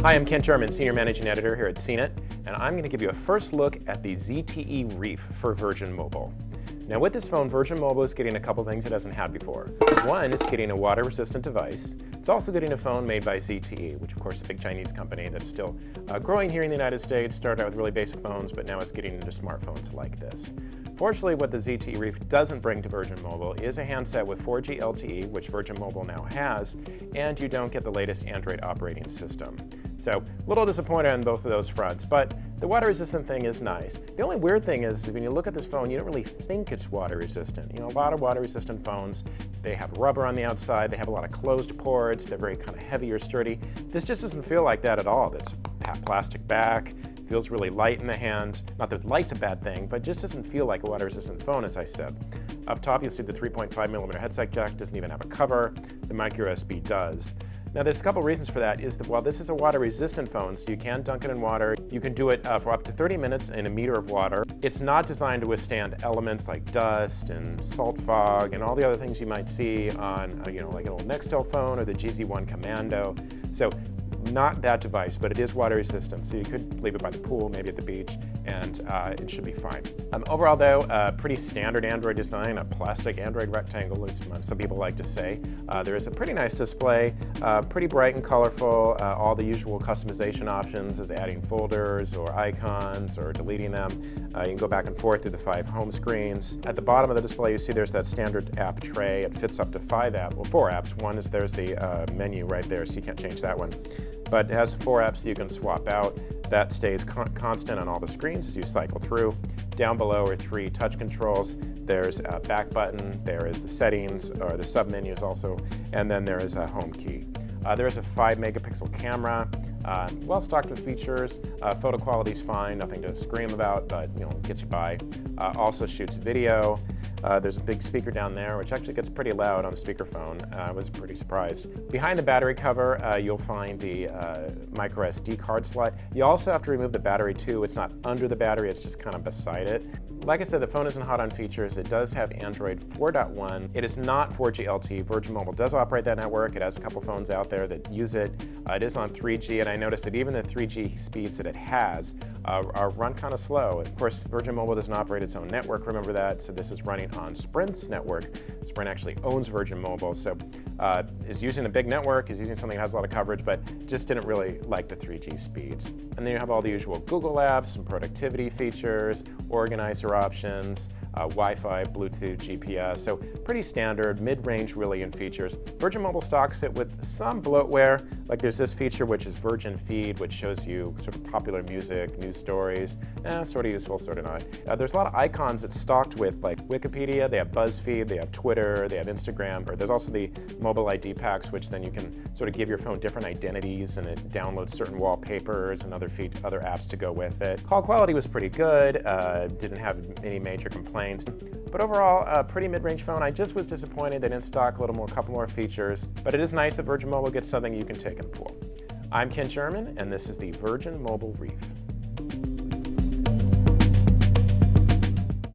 Hi, I'm Ken Sherman, Senior Managing Editor here at CNET, and I'm going to give you a first look at the ZTE Reef for Virgin Mobile. Now with this phone, Virgin Mobile is getting a couple things it hasn't had before. One, it's getting a water-resistant device. It's also getting a phone made by ZTE, which of course is a big Chinese company that is still growing here in the United States. Started out with really basic phones, but now it's getting into smartphones like this. Fortunately, what the ZTE Reef doesn't bring to Virgin Mobile is a handset with 4G LTE, which Virgin Mobile now has, and you don't get the latest Android operating system. So, a little disappointed on both of those fronts, but the water-resistant thing is nice. The only weird thing is when you look at this phone, you don't really think it's water-resistant. You know, a lot of water-resistant phones, they have rubber on the outside, they have a lot of closed ports, they're very kind of heavy or sturdy. This just doesn't feel like that at all. It's plastic back, feels really light in the hand. Not that light's a bad thing, but just doesn't feel like a water-resistant phone, as I said. Up top, you'll see the 3.5mm headset jack doesn't even have a cover. The micro USB does. Now there's a couple reasons for that. Is that while this is a water-resistant phone, so you can dunk it in water, you can do it for up to 30 minutes in a meter of water. It's not designed to withstand elements like dust and salt fog and all the other things you might see on, like an old Nextel phone or the GZ1 Commando. So not that device, but it is water resistant, so you could leave it by the pool, maybe at the beach, and it should be fine. Overall though, pretty standard Android design, a plastic Android rectangle, as some people like to say. There is a pretty nice display, pretty bright and colorful, all the usual customization options as adding folders or icons or deleting them. You can go back and forth through the 5 home screens. At the bottom of the display you see there's that standard app tray. It fits up to 4 apps. One is there's the menu right there, so you can't change that one. But it has 4 apps that you can swap out. That stays constant on all the screens as you cycle through. Down below are 3 touch controls. There's a back button, there is the settings, or the sub-menus also, and then there is a home key. There is a 5-megapixel camera, well stocked with features. Photo quality is fine, nothing to scream about, but gets you by. Also shoots video. There's a big speaker down there, which actually gets pretty loud on a speakerphone. I was pretty surprised. Behind the battery cover, you'll find the micro SD card slot. You also have to remove the battery too. It's not under the battery, it's just kind of beside it. Like I said, the phone isn't hot on features. It does have Android 4.1. It is not 4G LTE. Virgin Mobile does operate that network. It has a couple phones out there that use it. It is on 3G, and I noticed that even the 3G speeds that it has are run kind of slow. Of course, Virgin Mobile doesn't operate its own network, remember that, so this is running on Sprint's network. Sprint actually owns Virgin Mobile, so is using a big network, is using something that has a lot of coverage, but just didn't really like the 3G speeds. And then you have all the usual Google apps, some productivity features, organizer options, Wi-Fi, Bluetooth, GPS, so pretty standard, mid-range really in features. Virgin Mobile stocks it with some bloatware, like there's this feature which is Virgin Feed, which shows you sort of popular music, news stories, sort of useful, sort of not. There's a lot of icons it's stocked with, like Wikipedia, they have BuzzFeed, they have Twitter, they have Instagram, or there's also the mobile ID packs, which then you can sort of give your phone different identities, and it downloads certain wallpapers and other apps to go with it. Call quality was pretty good, didn't have any major complaints. But overall, a pretty mid-range phone. I just was disappointed they didn't stock a couple more features, but it is nice that Virgin Mobile gets something you can take in the pool. I'm Ken Sherman, and this is the Virgin Mobile Reef.